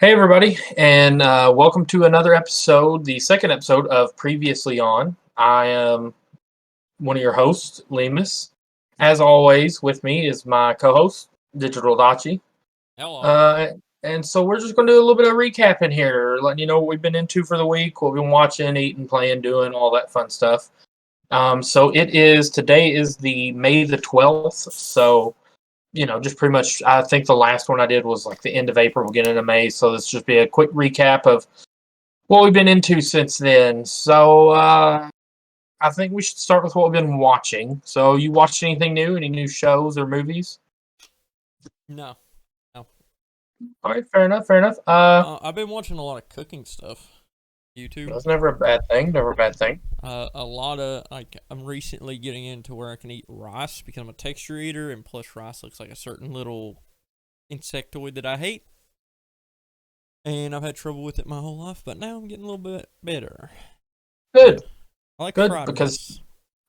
Hey, everybody, and welcome to another episode, the second episode of Previously On. I am one of your hosts, Leemus. As always, with me is my co host, DigitalDachi. Hello. Uh, and so we're just going to do a little bit of recap in here, letting you know what we've been into for the week, what we've been watching, eating, playing, doing, all that fun stuff. Today is the May the 12th, so just pretty much, I think the last one I did was like the end of April, beginning of May. So this just be a quick recap of what we've been into since then. I think we should start with what we've been watching. So you watched anything new? Any new shows or movies? No. All right, fair enough, fair enough. I've been watching a lot of cooking stuff. YouTube. That's never a bad thing. Never a bad thing. A lot of I'm recently getting into where I can eat rice because I'm a texture eater, and plus rice looks like a certain little insectoid that I hate. And I've had trouble with it my whole life, but now I'm getting a little bit better. Good, I like good, fried because rice.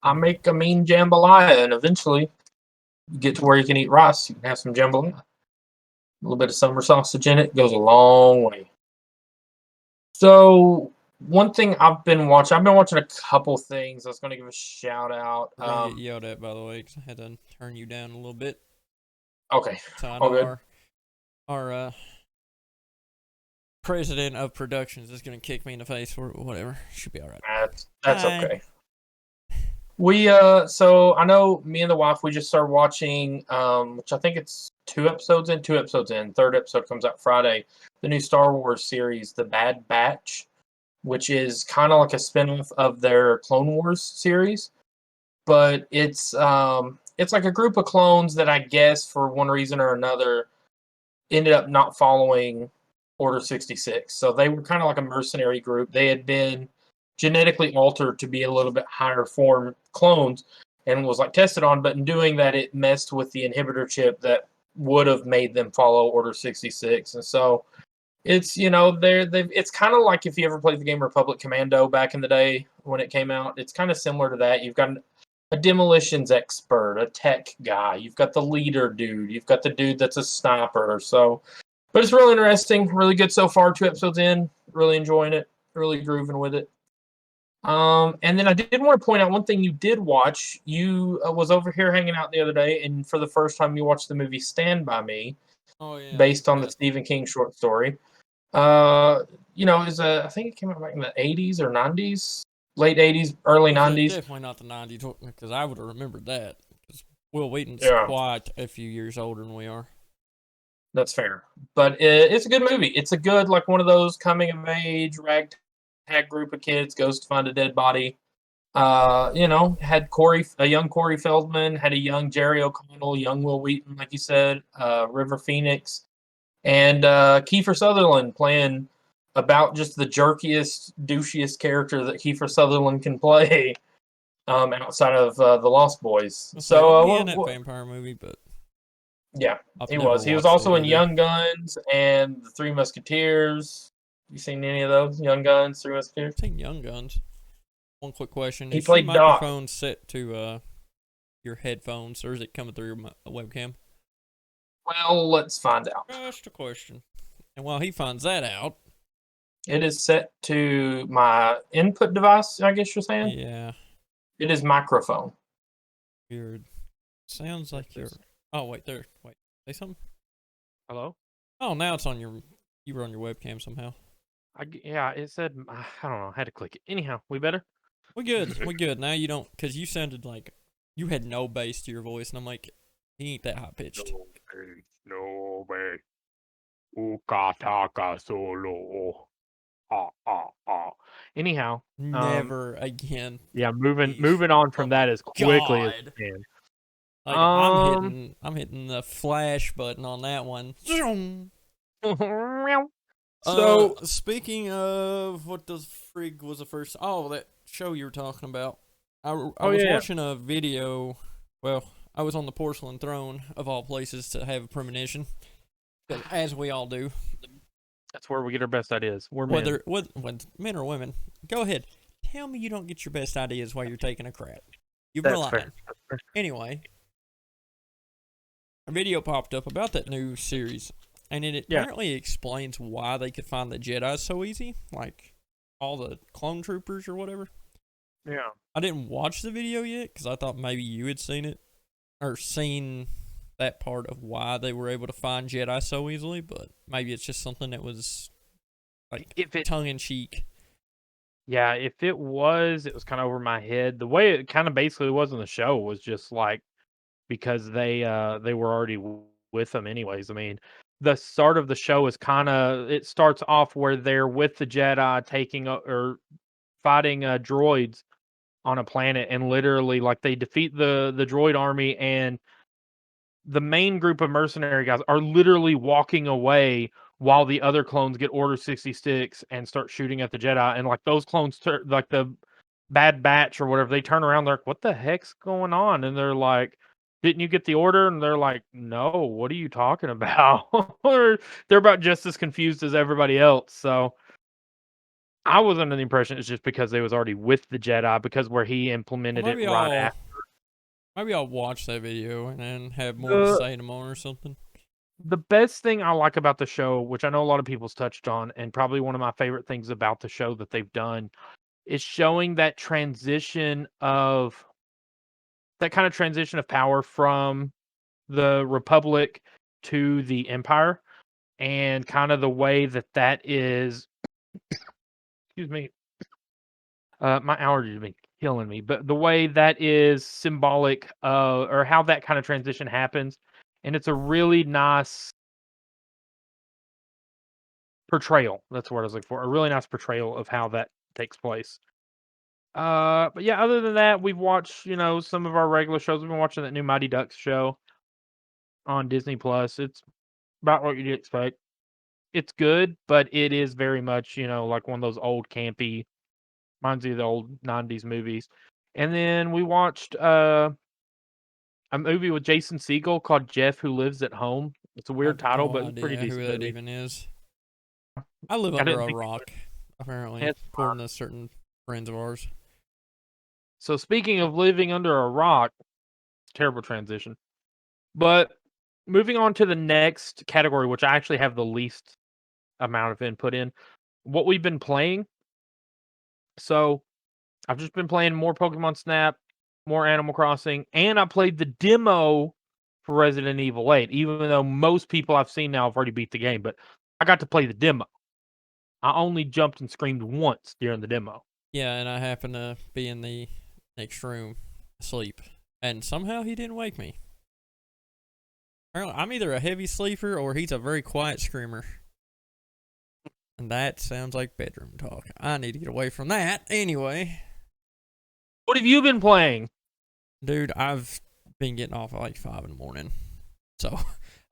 I make a mean jambalaya, and eventually you get to where you can eat rice. You can have some jambalaya. A little bit of summer sausage in it goes a long way. So one thing I've been watching a couple things. I was going to give a shout out. We're gonna get yelled at, by the way, because I had to turn you down a little bit. Okay, So I all know good. our president of productions is gonna kick me in the face or whatever. Should be all right. That's okay. So I know me and the wife, we just started watching, which I think it's two episodes in. Third episode comes out Friday. The new Star Wars series, The Bad Batch, which is kind of like a spinoff of their Clone Wars series, but it's like a group of clones that I guess for one reason or another ended up not following Order 66. So they were kind of like a mercenary group. They had been genetically altered to be a little bit higher form clones and was like tested on, but in doing that, it messed with the inhibitor chip that would have made them follow Order 66. And so it's, it's kind of like if you ever played the game Republic Commando back in the day when it came out. It's kind of similar to that. You've got a demolitions expert, a tech guy. You've got the leader dude. You've got the dude that's a sniper. So, but it's really interesting, really good so far. Two episodes in, really enjoying it, really grooving with it. And then I did want to point out one thing you did watch. You was over here hanging out the other day, and for the first time, you watched the movie Stand by Me, Oh yeah. based on the Stephen King short story. I think it came out back in the 80s or 90s, late 80s, early 90s. Definitely not the 90s, because I would have remembered that. Because Will Wheaton's Yeah, quite a few years older than we are. that's fair. But it's a good movie. It's a good, like, one of those coming of age ragtag group of kids goes to find a dead body. Had a young Corey Feldman, had a young Jerry O'Connell, young Will Wheaton, like you said, River Phoenix, and Kiefer Sutherland playing about just the jerkiest, douchiest character that Kiefer Sutherland can play, outside of the Lost Boys. He in that vampire movie, but yeah, I've he never was. He was watched also it in either. Young Guns and the Three Musketeers. You seen any of those? Young Guns, Three Musketeers? I've seen Young Guns. One quick question: He Is your played Doc. microphone set to your headphones, or is it coming through your webcam? Well, let's find out. Just a question. And while he finds that out, It is set to my input device, I guess you're saying? yeah, It is microphone. weird. Sounds like you're. Oh wait, there. Wait, say something. Hello? Oh, now it's on your. You were on your webcam somehow. Yeah, it said, I don't know, I had to click it. Anyhow, we better? We good. We good. Now you don't, because you sounded like you had no bass to your voice, and I'm like, he ain't that high pitched. No way. Uka taka solo. Anyhow, Never again. yeah, moving Please. on from that as quickly as God. we can. Like I'm hitting the flash button on that one. So Speaking of what the frig was the first? Oh, that show you were talking about. I was watching a video. Well, I was on the porcelain throne of all places to have a premonition, as we all do. That's where we get our best ideas. We're men. Whether men or women, go ahead. Tell me you don't get your best ideas while you're taking a crap. You've been That's lying. fair. That's fair. Anyway, a video popped up about that new series, and it Yeah. apparently explains why they could find the Jedi so easy, like all the clone troopers or whatever. Yeah. I didn't watch the video yet because I thought maybe you had seen it or seen that part of why they were able to find Jedi so easily, but maybe it's just something that was like If it, tongue in cheek. yeah, if it was kind of over my head. The way it kind of basically was in the show was just like because they were already with them anyways. I mean, the start of the show is kind of it starts off where they're with the Jedi taking or fighting droids on a planet, and literally like they defeat the droid army, and the main group of mercenary guys are literally walking away while the other clones get Order 66 and start shooting at the Jedi. And like those clones, like the Bad Batch or whatever, they turn around, they're like, "What the heck's going on?" And they're like, "Didn't you get the order?" And they're like, "No, what are you talking about?" Or they're about just as confused as everybody else. So I was under the impression it's just because they was already with the Jedi, because where he Well, implemented it right after. maybe I'll watch that video and then have more to The say tomorrow or something. the best thing I like about the show, which I know a lot of people's touched on, and probably one of my favorite things about the show that they've done, is showing that kind of transition of power from the Republic to the Empire, and kind of the way that is. Excuse me. My allergies have been killing me, but the way that is symbolic, or how that kind of transition happens, and it's a really nice portrayal. That's the word I was looking for. A really nice portrayal of how that takes place. But yeah, other than that, we've watched, some of our regular shows. We've been watching that new Mighty Ducks show on Disney Plus. It's about what you'd expect. It's good, but it is very much, like one of those old campy, reminds you of the old '90s movies. And then we watched a movie with Jason Segel called Jeff Who Lives at Home. It's a I weird have title, no but it's a pretty idea who decent that movie. even is. I live I under didn't a think rock, apparently, it's according to certain friends of ours. so. Speaking of living under a rock, terrible transition. But moving on to the next category, which I actually have the least amount of input in, what we've been playing. So I've just been playing more Pokemon Snap, more Animal Crossing, and I played the demo for Resident Evil 8, even though most people I've seen now have already beat the game, but I got to play the demo. I only jumped and screamed once during the demo. Yeah, and I happened to be in the next room asleep, and somehow he didn't wake me. Apparently, I'm either a heavy sleeper or he's a very quiet screamer. And that sounds like bedroom talk. I need to get away from that. Anyway, What have you been playing? dude, I've been getting off at like 5 in the morning. So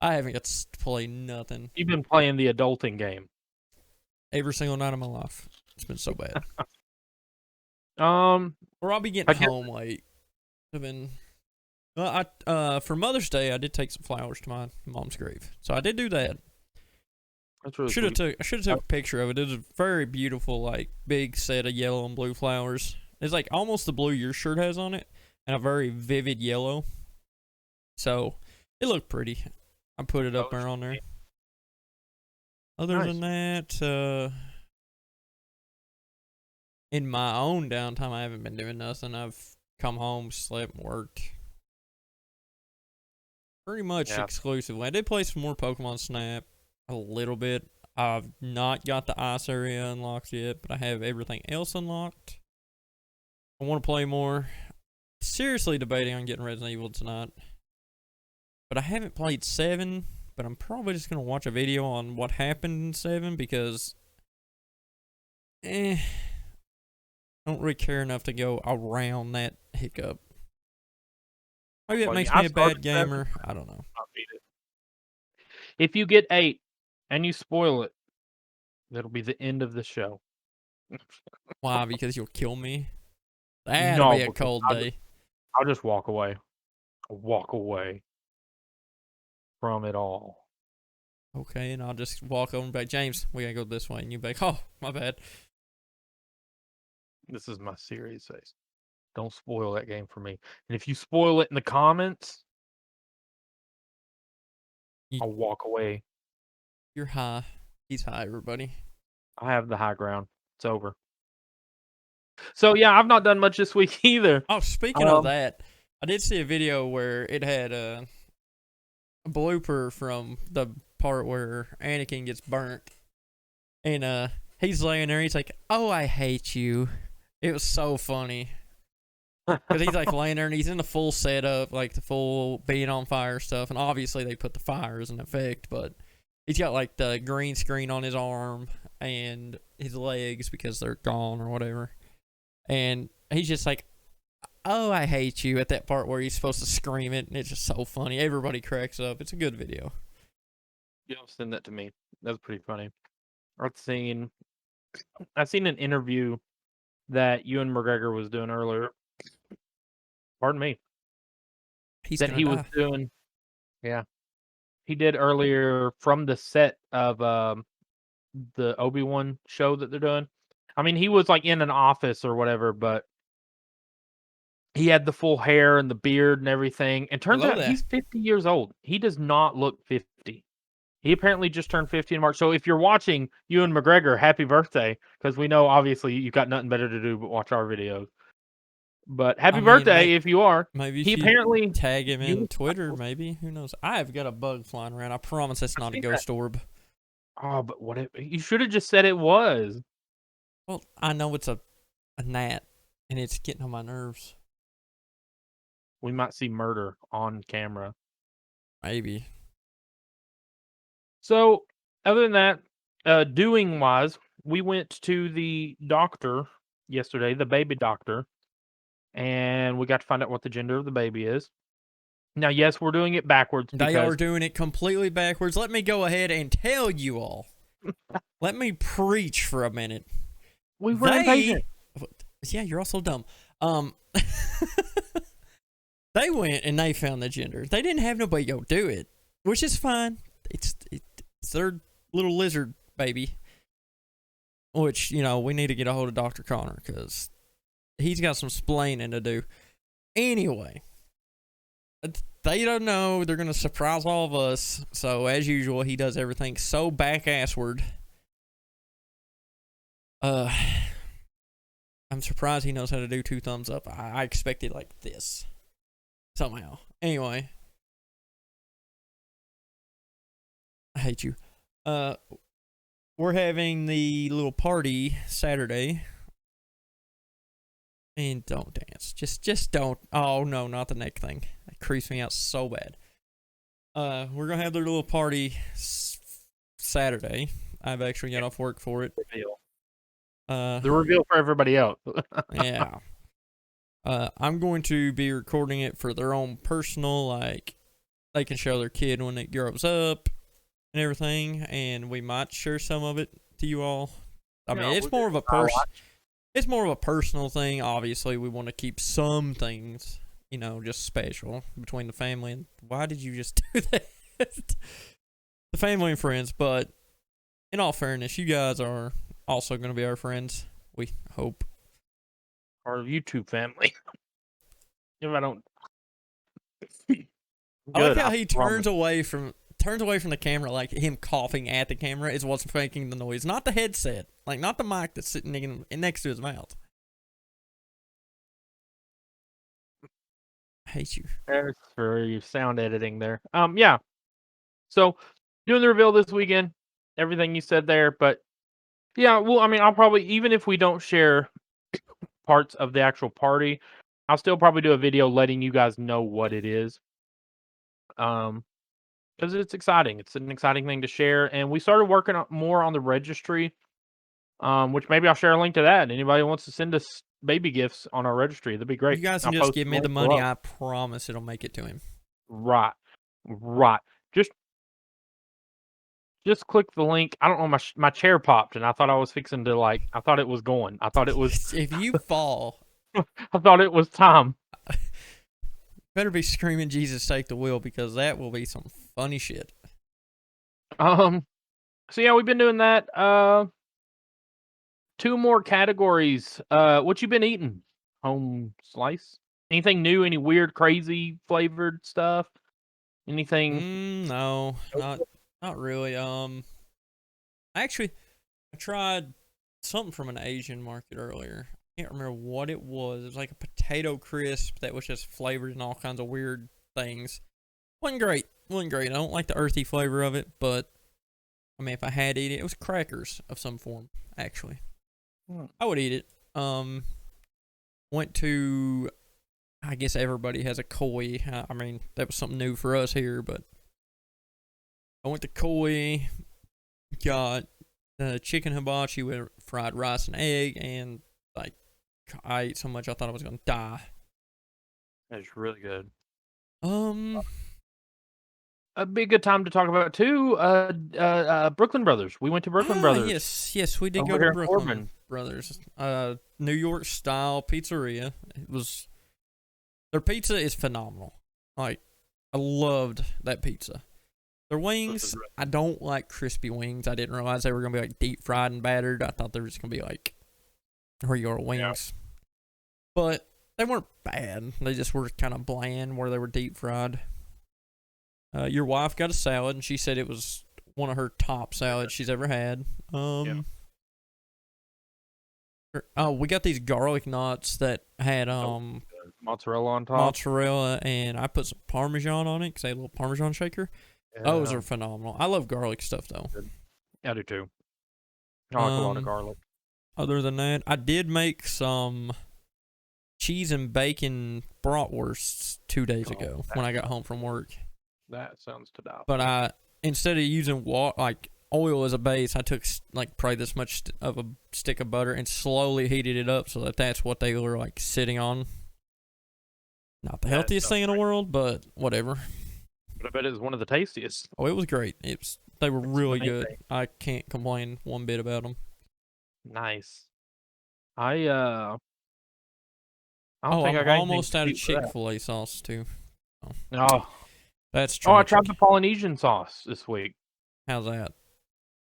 I haven't got to play nothing You've been playing the adulting game. every single night of my life. It's been so bad. Um, Or I'll be I getting guess home late. I've been. Well, for Mother's Day, I did take some flowers to my mom's grave, so I did do that. that's really Should have sweet. took. I should have took a picture of it. It was a very beautiful, like big set of yellow and blue flowers. It's like almost the blue your shirt has on it, and a very vivid yellow. So it looked pretty. I put it up there on there. Other than that, in my own downtime, I haven't been doing nothing. I've come home, slept, worked. Pretty much Yeah. exclusively. I did play some more Pokemon Snap a little bit. I've not got the ice area unlocked yet, but I have everything else unlocked. I want to play more. Seriously debating on getting Resident Evil tonight. But I haven't played 7, but I'm probably just going to watch a video on what happened in 7 because I don't really care enough to go around that hiccup. Maybe that Well, makes I me a started bad 7, gamer. I don't know. I'll beat it. If you get 8 and you spoil it, that'll be the end of the show. Why? Because you'll kill me? That'll No, be a because cold day. I'll just walk away. I'll walk away from it all. Okay, and I'll just walk over and be like, James, we gotta go this way. And you'll be like, oh, my bad. This is my serious face. Don't spoil that game for me. And if you spoil it in the comments, You, I'll walk away You're high. He's high, everybody. I have the high ground. It's over. So yeah, I've not done much this week either. Oh, speaking of that, I did see a video where it had a blooper from the part where Anakin gets burnt, and he's laying there. He's like, "Oh, I hate you." It was so funny because he's like laying there and he's in the full setup, like the full being on fire stuff, and obviously they put the fire as an effect, but he's got like the green screen on his arm and his legs because they're gone or whatever, and he's just like, "Oh, I hate you" at that part where he's supposed to scream it, and it's just so funny. Everybody cracks up. It's a good video. You'll send that to me. That's pretty funny. I've seen an interview that Ewan McGregor was doing earlier. Pardon me. He's That gonna he die. was doing. Yeah, he did earlier from the set of the Obi-Wan show that they're doing. I mean, he was like in an office or whatever, but he had the full hair and the beard and everything. And turns Hello out there. he's 50 years old. He does not look 50. He apparently just turned 50 in March. So if you're watching Ewan McGregor, happy birthday, because we know obviously you've got nothing better to do but watch our videos. But happy birthday if you are. Maybe He if you apparently tag him in Twitter, maybe. Who knows? I've got a bug flying around. I promise it's not a ghost orb. Oh, but you should have just said it was. Well, I know it's a gnat, and it's getting on my nerves. We might see murder on camera. Maybe. So, other than that, doing wise, we went to the doctor yesterday, the baby doctor, and we got to find out what the gender of the baby is. Now, yes, we're doing it backwards They are because doing it completely backwards. Let me go ahead and tell you all. Let me preach for a minute. we were impatient. Yeah, you're also dumb. They went and they found the gender. They didn't have nobody go do it, which is fine. It's their little lizard baby, which, you know, we need to get a hold of Dr. Connor because he's got some splaining to do. Anyway, they don't know. They're going to surprise all of us. So, as usual, he does everything so back-assward. I'm surprised he knows how to do 2 thumbs up. I expected like this. Somehow. Anyway. I hate you. We're having the little party Saturday. And don't dance. Just don't. Oh, no, not the neck thing. That creeps me out so bad. We're going to have their little party Saturday. I've actually got off work for it. The reveal for everybody else. Yeah. I'm going to be recording it for their own personal, like, they can show their kid when it grows up and everything, and we might share some of it to you all. I mean, it's more of a personal thing. Obviously, we want to keep some things, you know, just special between the family. And why did you just do that? The family and friends, but in all fairness, you guys are also going to be our friends. We hope. Our YouTube family. If I don't. I like how he turns away from the camera, like him coughing at the camera is what's making the noise, not the headset, like not the mic that's sitting next to his mouth. I hate you. There's for your sound editing there. Yeah. So doing the reveal this weekend, everything you said there, but yeah, well, I mean, I'll probably, even if we don't share parts of the actual party, I'll still probably do a video letting you guys know what it is. Because it's exciting. It's an exciting thing to share. And we started working more on the registry, which maybe I'll share a link to that. Anybody wants to send us baby gifts on our registry, that'd be great. You guys can just give me the money. I promise it'll make it to him. Right. Just click the link. I don't know, my chair popped, and I thought I was fixing to, like, I thought it was going. I thought it was... If you fall... I thought it was time. Better be screaming, Jesus, take the wheel, because that will be some funny shit. So, yeah, we've been doing that. 2 more categories. What you been eating? Home slice? Anything new? Any weird, crazy flavored stuff? Anything? No, not really. Actually, I tried something from an Asian market earlier. I can't remember what it was. It was like a potato crisp that was just flavored in all kinds of weird things. Wasn't great. Wasn't great. I don't like the earthy flavor of it, but I mean, if I had to eat it, it was crackers of some form. Actually, I would eat it. Went to. I guess everybody has a koi. I mean, that was something new for us here, but I went to koi, got chicken hibachi with fried rice and egg, and like I ate so much I thought I was gonna die. That's really good. Um, It'd be a good time to talk about too. Brooklyn Brothers. We went to Brooklyn Brothers. yes, we did over go here to in Brooklyn Corbin. Brothers. New York style pizzeria. It was their pizza is phenomenal. Like I loved that pizza. Their wings, I don't like crispy wings. I didn't realize they were gonna be like deep fried and battered. I thought they were just gonna be like regular wings, but they weren't bad. They just were kind of bland where they were deep fried. Your wife got a salad, and she said it was one of her top salads she's ever had. Oh, we got these garlic knots that had Mozzarella on top. mozzarella, and I put some Parmesan on it because I had a little Parmesan shaker. Those are phenomenal. I love garlic stuff though. I do too. I like a lot of garlic. Other than that, I did make some cheese and bacon bratwursts 2 days ago when I got home from work. That sounds to die. But I, instead of using like oil as a base, I took like probably this much of a stick of butter and slowly heated it up so that that's what they were like sitting on. Not the healthiest thing in the world, but whatever. But I bet it was one of the tastiest. Oh, it was great. They were really good. I can't complain one bit about them. Nice. I don't think I I'm got almost out of anything to Chick-fil-A sauce too. Oh, That's true. I tried the Polynesian sauce this week. How's that?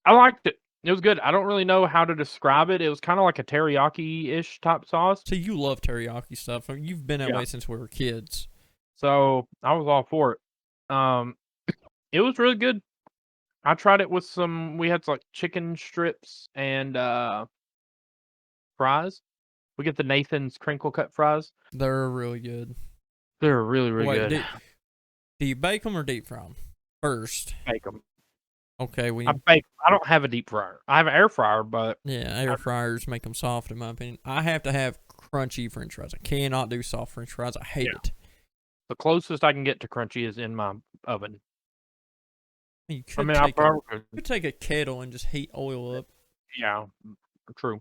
I liked it. It was good. I don't really know how to describe it. It was kind of like a teriyaki-ish type sauce. So you love teriyaki stuff. You've been that way since we were kids. So I was all for it. It was really good. I tried it with we had like chicken strips and fries. We get the Nathan's crinkle cut fries. They're really good. They're really, really good. Do you bake them or deep fry them? First. Bake them. Okay. I don't have a deep fryer. I have an air fryer, but yeah, air fryers make them soft in my opinion. I have to have crunchy French fries. I cannot do soft French fries. I hate it. The closest I can get to crunchy is in my oven. You could take a kettle and just heat oil up. Yeah, true.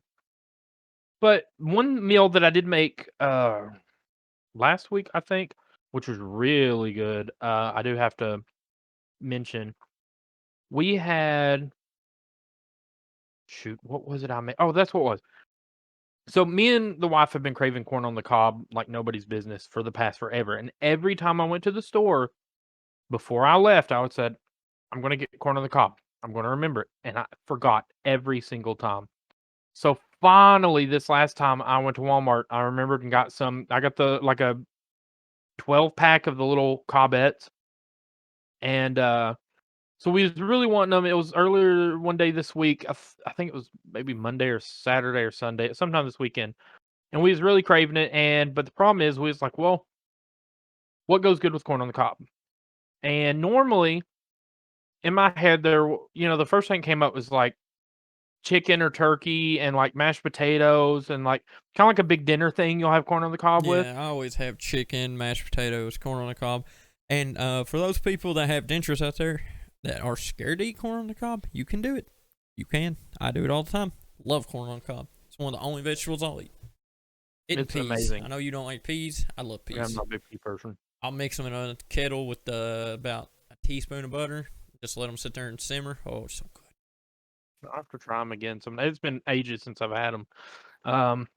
But one meal that I did make last week, I think, which was really good, I do have to mention. We had what was it I made? Oh, that's what it was. So me and the wife have been craving corn on the cob like nobody's business for the past forever. And every time I went to the store, before I left, I would said, I'm going to get corn on the cob. I'm going to remember it. And I forgot every single time. So finally, this last time I went to Walmart, I remembered and got some. I got like a 12-pack of the little Cobettes. And so we was really wanting them. It was earlier one day this week. I think it was maybe Monday or Saturday or Sunday, sometime this weekend. And we was really craving it. But the problem is, we was like, well, what goes good with corn on the cob? And normally, in my head, the first thing came up was like chicken or turkey and like mashed potatoes and like kind of like a big dinner thing you'll have corn on the cob with. Yeah, I always have chicken, mashed potatoes, corn on the cob. And for those people that have dentures out there that are scared to eat corn on the cob, you can do it. You can. I do it all the time. Love corn on the cob. It's one of the only vegetables I'll eat. It's peas. amazing. I know you don't like peas. I love peas. Yeah, I'm not a big pea person. I'll mix them in a kettle with about a teaspoon of butter. Just let them sit there and simmer. Oh, it's so good. I'll have to try them again. It's been ages since I've had them.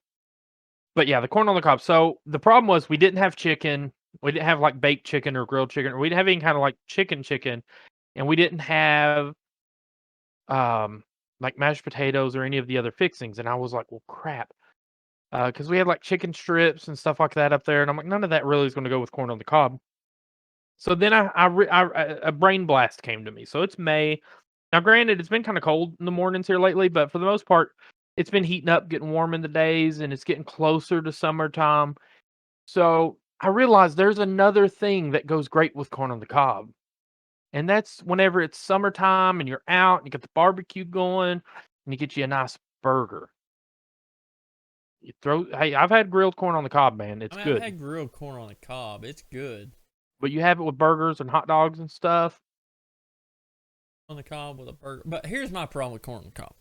But yeah, the corn on the cob. So the problem was we didn't have chicken. We didn't have like baked chicken or grilled chicken. Or we didn't have any kind of like chicken, and we didn't have like mashed potatoes or any of the other fixings. And I was like, well, crap. Because we had like chicken strips and stuff like that up there, and I'm like, none of that really is going to go with corn on the cob. So then a brain blast came to me. So it's May. Now, granted, it's been kind of cold in the mornings here lately, but for the most part, it's been heating up, getting warm in the days, and it's getting closer to summertime. So I realized there's another thing that goes great with corn on the cob, and that's whenever it's summertime and you're out and you get the barbecue going, and you get you a nice burger. Hey, I've had grilled corn on the cob, man. It's I mean, I've good. had grilled corn on the cob. It's good. But you have it with burgers and hot dogs and stuff. On the cob with a burger. But here's my problem with corn on the cob.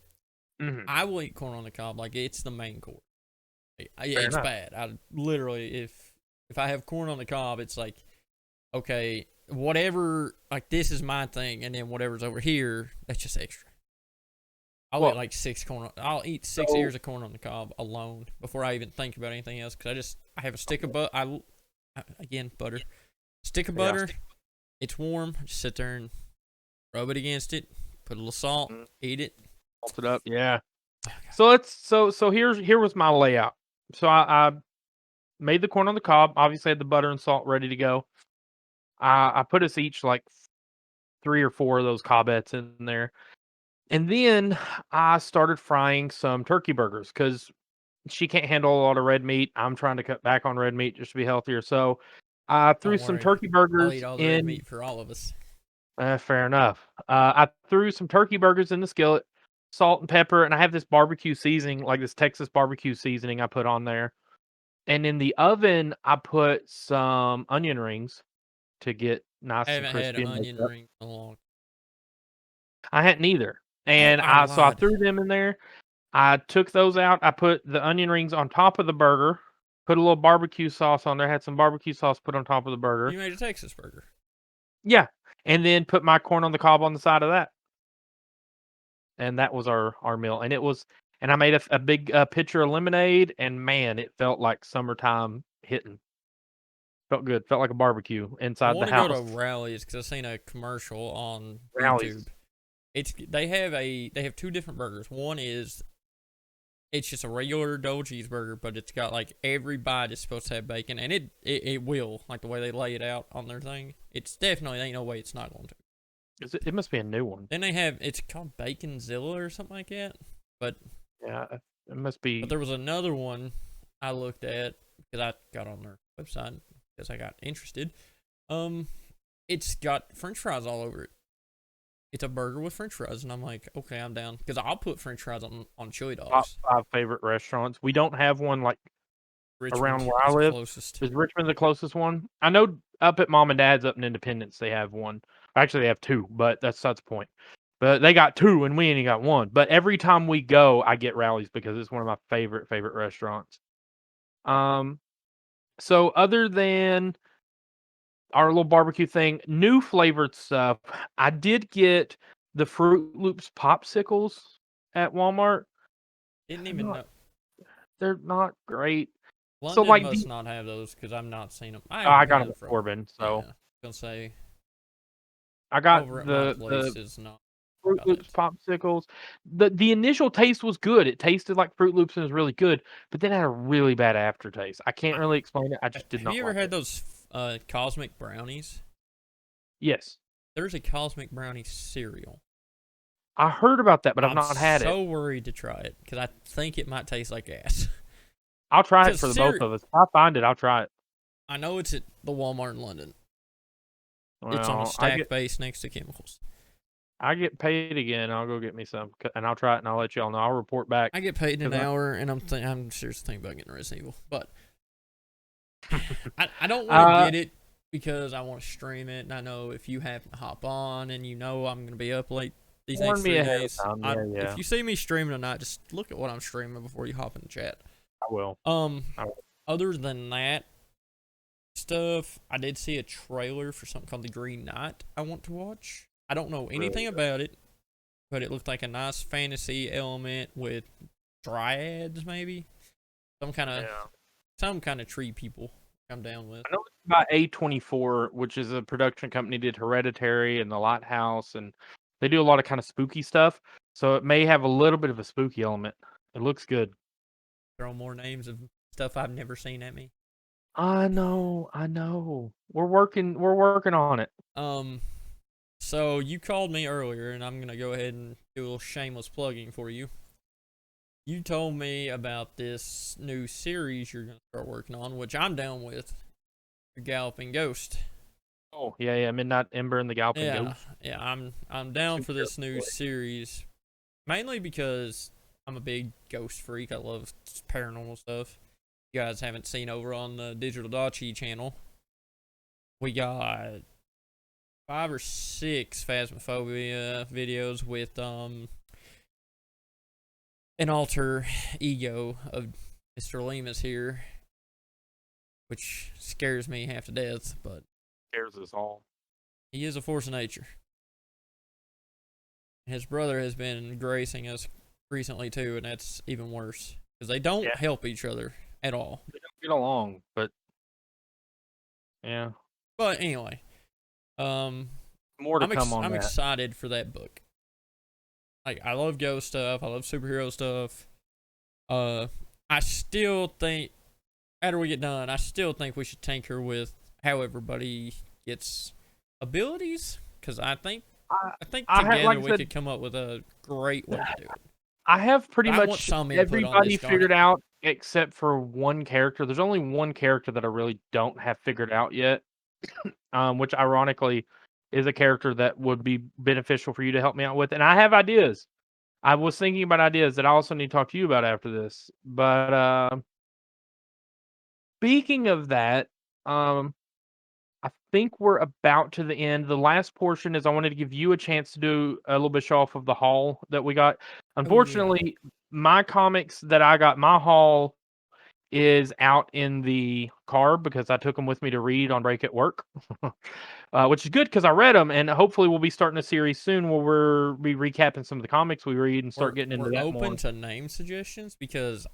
Mhm. I will eat corn on the cob like it's the main course. Fair It's enough. bad. I literally, if I have corn on the cob, it's like, okay, whatever, like this is my thing, and then whatever's over here, that's just extra. I'll Well, eat like I'll eat 6 so ears of corn on the cob alone before I even think about anything else. Cause I have a stick of butter. Again, butter. Stick of yeah. butter. It's warm. I just sit there and rub it against it. Put a little salt. Eat it. Salt it up. Yeah. So here was my layout. So I made the corn on the cob. Obviously, had the butter and salt ready to go. I put us each like 3 or 4 of those cobettes in there, and then I started frying some turkey burgers because she can't handle a lot of red meat. I'm trying to cut back on red meat just to be healthier. So I threw Don't some worry. turkey I'll burgers eat all the red in. meat for all of us. Fair enough. I threw some turkey burgers in the skillet, salt and pepper, and I have this barbecue seasoning, like this Texas barbecue seasoning I put on there. And in the oven, I put some onion rings to get I nice and haven't had crispy an and baked onion up. ring in a long. I hadn't either. Oh, And I I lied. threw them in there. I took those out. I put the onion rings on top of the burger, put a little barbecue sauce on there, had some barbecue sauce put on top of the burger. You made a Texas burger. Yeah. And then put my corn on the cob on the side of that. And that was our meal. And I made a big pitcher of lemonade, and man, it felt like summertime hitting. Felt good. Felt like a barbecue I inside the want to go to house. Rallies because I've seen a commercial on Rallies. YouTube. They have 2 different burgers. One is it's just a regular double cheeseburger, but it's got like every bite is supposed to have bacon, and it will, like the way they lay it out on their thing. It's definitely ain't no way it's not going to. It must be a new one. Then it's called Baconzilla or something like that. But Yeah, it must be. there was another one I looked at because I got on their website because I got interested. It's got French fries all over it. It's a burger with French fries, and I'm like, okay, I'm down because I'll put French fries on chili Top dogs. 5 favorite restaurants. We don't have one like Richmond around where I is the live. closest. Is Richmond the closest one? I know up at Mom and Dad's up in Independence they have one. Actually, they have 2, but that's the point. But they got 2 and we only got 1. But every time we go, I get Rallies because it's one of my favorite restaurants. So other than our little barbecue thing, new flavored stuff, I did get the Fruit Loops popsicles at Walmart. Didn't They're even not know. they're not great. So London like must not have those because I'm not seeing them. I I haven't got been them at for. Corbin, so Yeah, gonna say I got over at my place the is not Fruit got Loops that. popsicles. The initial taste was good. It tasted like Fruit Loops and was really good, but then it had a really bad aftertaste. I can't really explain it. I just did Have you not ever like had it. those cosmic brownies? Yes. There's a cosmic brownie cereal. I heard about that, but I've I'm not had it. so worried to try it because I think it might taste like ass. I'll try it Because for the both of us. If I find it, I'll try it. I know it's at the Walmart in London. Well, It's on a stacked base next to chemicals. I get paid again. I'll go get me some, and I'll try it, and I'll let y'all know. I'll report back. I get paid in an 'Cause hour, and I'm seriously thinking about getting Resident Evil, but I don't want to get it because I want to stream it, and I know if you happen to hop on and you know I'm going to be up late these warn next me 3 ahead of days, time. Yeah. if you see me streaming tonight, just look at what I'm streaming before you hop in the chat. I will. Other than that stuff, I did see a trailer for something called The Green Knight I want to watch. I don't know anything about it, but it looked like a nice fantasy element with dryads, maybe some kind of tree people I'm down with. I know it's about A24, which is a production company did Hereditary and The Lighthouse, and they do a lot of kind of spooky stuff. So it may have a little bit of a spooky element. It looks good. Throw more names of stuff I've never seen at me. I know. We're working on it. So you called me earlier, and I'm gonna go ahead and do a little shameless plugging for you. You told me about this new series you're gonna start working on, which I'm down with. Your Galloping Ghost. Oh, yeah. Midnight Ember and the Galloping Ghost. Yeah. I'm down for this new series, mainly because I'm a big ghost freak. I love paranormal stuff. You guys haven't seen over on the DigitalDachi channel, we got 5 or 6 Phasmophobia videos with an alter ego of Mr. Leemus here, which scares me half to death, but Scares us all. he is a force of nature. His brother has been gracing us recently too, and that's even worse because they don't help each other at all. They don't get along, but yeah. But anyway, More to come on I'm that. excited for that book. Like, I love ghost stuff. I love superhero stuff. I still think after we get done, I still think we should tinker with how everybody gets abilities, because I think together we could come up with a great way to do it. I have pretty much everybody figured out except for one character. There's only one character that I really don't have figured out yet, which ironically is a character that would be beneficial for you to help me out with. And I have ideas. I was thinking about ideas that I also need to talk to you about after this. But speaking of that, I think we're about to the end. The last portion is I wanted to give you a chance to do a little bit show off of the haul that we got. Unfortunately, my comics that I got, my haul is out in the car because I took them with me to read on break at work, which is good because I read them, and hopefully we'll be starting a series soon where we'll be recapping some of the comics we read and start getting into that more. We're open to name suggestions because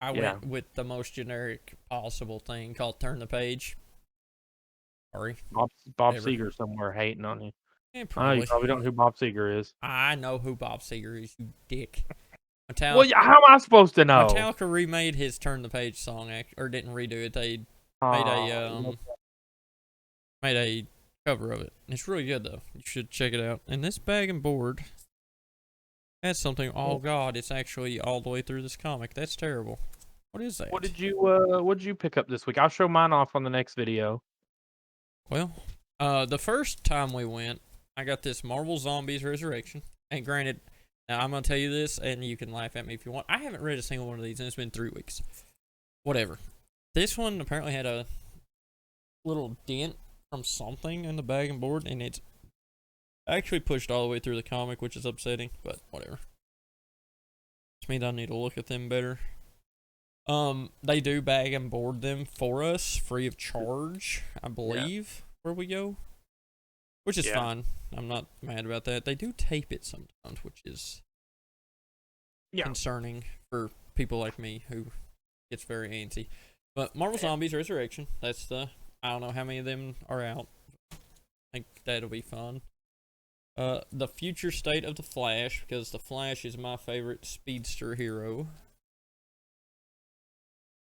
I went with the most generic possible thing called Turn the Page. Sorry. Bob Seger somewhere hating on you. Yeah, probably. You probably don't know who Bob Seger is. I know who Bob Seger is, you dick. Metallica, well, how am I supposed to know? Metallica remade his Turn the Page song, or didn't redo it. They made a cover of it. It's really good, though. You should check it out. And this bag and board has something. Oh, God, it's actually all the way through this comic. That's terrible. What is that? What did you pick up this week? I'll show mine off on the next video. Well, the first time we went, I got this Marvel Zombies Resurrection. And granted, now I'm going to tell you this, and you can laugh at me if you want. I haven't read a single one of these, and it's been 3 weeks. Whatever. This one apparently had a little dent from something in the bag and board, and it's actually pushed all the way through the comic, which is upsetting, but whatever. Which means I need to look at them better. They do bag and board them for us, free of charge, I believe, where we go. Which is fine. I'm not mad about that. They do tape it sometimes, which is concerning for people like me who gets very antsy. But Marvel Zombies Resurrection, that's I don't know how many of them are out. I think that'll be fun. The future state of the Flash, because the Flash is my favorite speedster hero.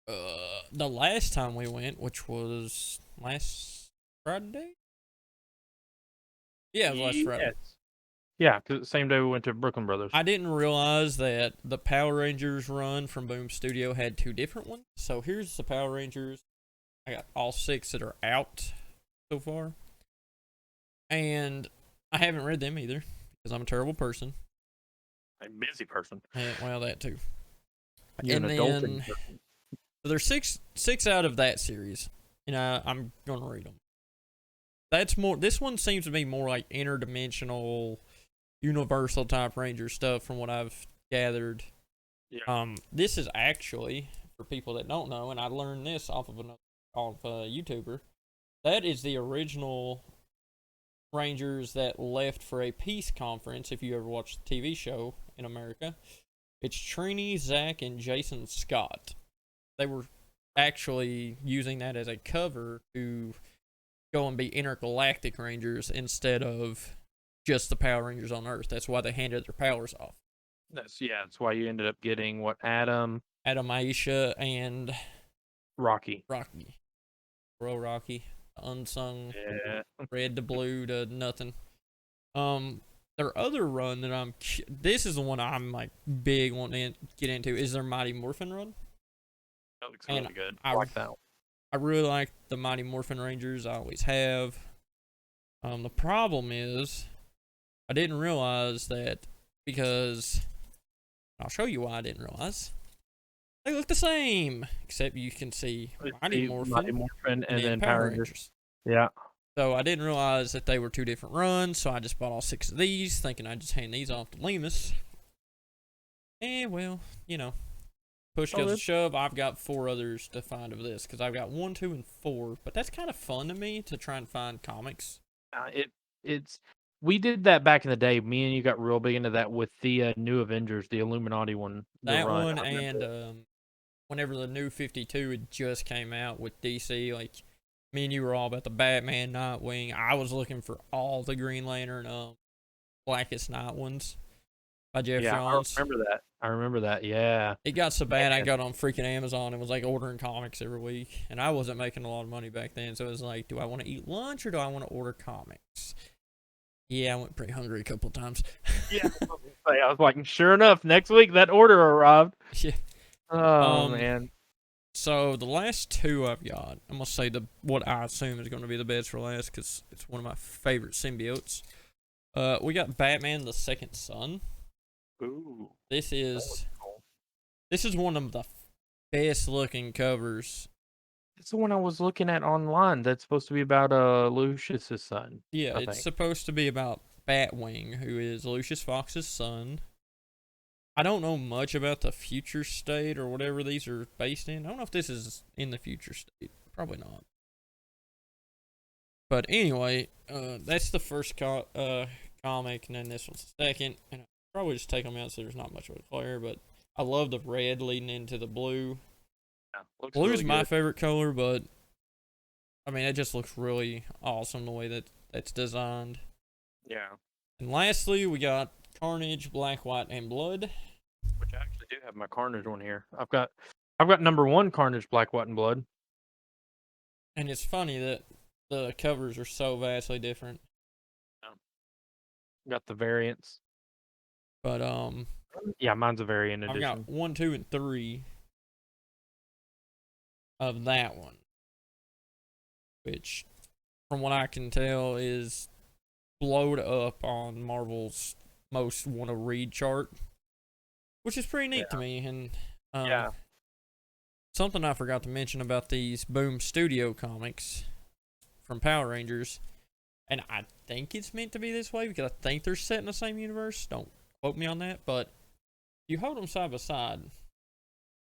The last time we went, which was last Friday? Yeah, it was last Friday. Yeah, because the same day we went to Brooklyn Brothers. I didn't realize that the Power Rangers run from Boom Studio had 2 different ones. So here's the Power Rangers. I got all 6 that are out so far. And I haven't read them either, because I'm a terrible person. A busy person. And, well, that too. You're an adulting person. So there's six out of that series, and I'm gonna read them. That's more. This one seems to be more like interdimensional, universal type Ranger stuff, from what I've gathered. Yeah. This is actually, for people that don't know, and I learned this off of a YouTuber. That is the original Rangers that left for a peace conference. If you ever watched the TV show in America, it's Trini, Zach, and Jason Scott. They were actually using that as a cover to go and be intergalactic Rangers instead of just the Power Rangers on Earth. That's why they handed their powers off. That's why you ended up getting what, Adam, Aisha, and Rocky. Bro Rocky, unsung, red to blue to nothing. Their other run that this is the one I'm like big wanting to get into is their Mighty Morphin run. That looks And really good. I like that one. I really like the Mighty Morphin Rangers. I always have. The problem is, I didn't realize that because I'll show you why I didn't realize. They look the same, except you can see Mighty Morphin and then Power Rangers. Yeah. So I didn't realize that they were two different runs, so I just bought all 6 of these, thinking I'd just hand these off to Leemus. And, well, push comes to shove, I've got 4 others to find of this, because I've got 1, 2, and 4. But that's kind of fun to me, to try and find comics. We did that back in the day. Me and you got real big into that with the New Avengers, the Illuminati one. That one, and whenever the New 52 had just came out with DC, like, me and you were all about the Batman, Nightwing. I was looking for all the Green Lantern, Blackest Night ones by Jeff Johns. I remember that. Yeah. It got so bad I got on freaking Amazon and was like ordering comics every week, and I wasn't making a lot of money back then, so it was like, do I want to eat lunch or do I want to order comics? Yeah, I went pretty hungry a couple of times. Yeah, I was like, sure enough, next week that order arrived. Yeah. Oh man. So the last 2 I've got, I'm gonna say what I assume is going to be the best for last because it's one of my favorite symbiotes. We got Batman: The Second Son. Ooh. This is one of the best looking covers. It's the one I was looking at online. That's supposed to be about Lucius's son. Yeah, it's supposed to be about Batwing, who is Lucius Fox's son. I don't know much about the future state or whatever these are based in. I don't know if this is in the future state. Probably not. But anyway, that's the first comic, and then this one's the second. And I'll probably just take them out so there's not much of a glare, but I love the red leading into the blue. Yeah, blue's really my favorite color, but I mean, it just looks really awesome the way that that's designed. Yeah. And lastly, we got Carnage, Black, White, and Blood. Which I actually do have my Carnage one here. I've got number 1 Carnage, Black, White, and Blood. And it's funny that the covers are so vastly different. Yeah. Got the variants. But yeah, mine's a variant edition. I've got 1, 2, and 3 of that one, which, from what I can tell, is blowed up on Marvel's most want to read chart, which is pretty neat to me. And something I forgot to mention about these Boom Studio comics from Power Rangers, and I think it's meant to be this way because I think they're set in the same universe. Don't quote me on that, but you hold them side by side.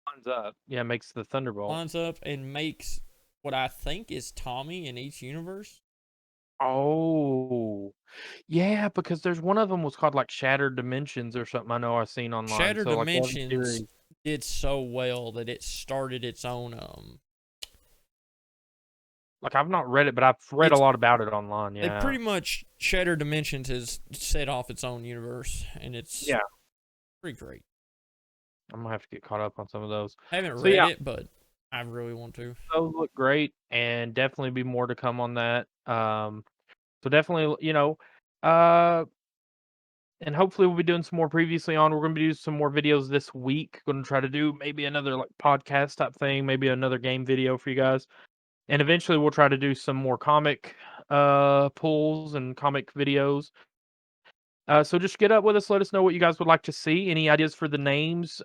Lines up. Yeah, makes the Thunderbolt. Lines up and makes what I think is Tommy in each universe. Oh, yeah, because there's one of them was called like Shattered Dimensions or something. I know I've seen online. Shattered Dimensions did so well that it started its own. Like I've not read it, but I've read a lot about it online. Yeah, it pretty much Shattered Dimensions has set off its own universe, and it's pretty great. I'm gonna have to get caught up on some of those. I haven't read it, but I really want to. Those look great, and definitely be more to come on that. So definitely, and hopefully we'll be doing some more previously on. We're going to be doing some more videos this week. Going to try to do maybe another like podcast type thing, maybe another game video for you guys. And eventually we'll try to do some more comic pulls and comic videos. So just get up with us. Let us know what you guys would like to see. Any ideas for the names?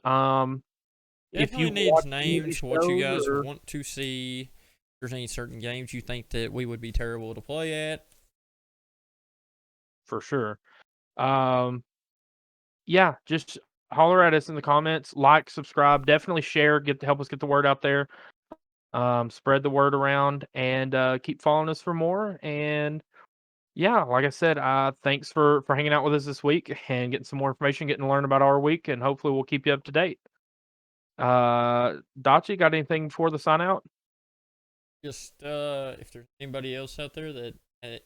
If you need names, what you guys want to see. If there's any certain games you think that we would be terrible to play at. For sure. Yeah, just holler at us in the comments. Like, subscribe, definitely share. Help us get the word out there. Spread the word around, and keep following us for more. And yeah, like I said, thanks for hanging out with us this week and getting some more information, getting to learn about our week, and hopefully we'll keep you up to date. Dachi, got anything before the sign out? Just if there's anybody else out there that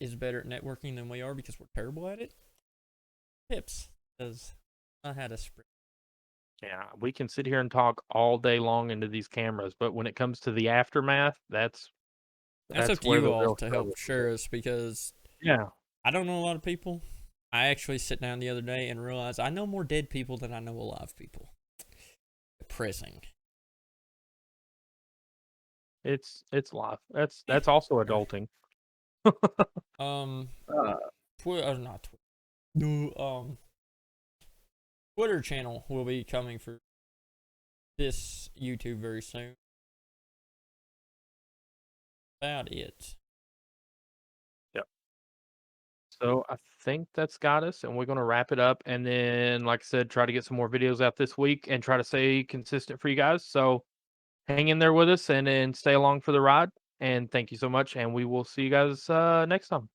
is better at networking than we are because we're terrible at it, tips, because I had a spread. Yeah, we can sit here and talk all day long into these cameras, but when it comes to the aftermath, that's up to you all to help share us, because I don't know a lot of people, I actually sat down the other day and realized I know more dead people than I know alive people. Depressing. It's life. That's also adulting. Um, Uh, not Twitter. No, Twitter channel will be coming for this YouTube very soon. About it. So I think that's got us, and we're going to wrap it up. And then, like I said, try to get some more videos out this week and try to stay consistent for you guys. So hang in there with us and then stay along for the ride. And thank you so much. And we will see you guys next time.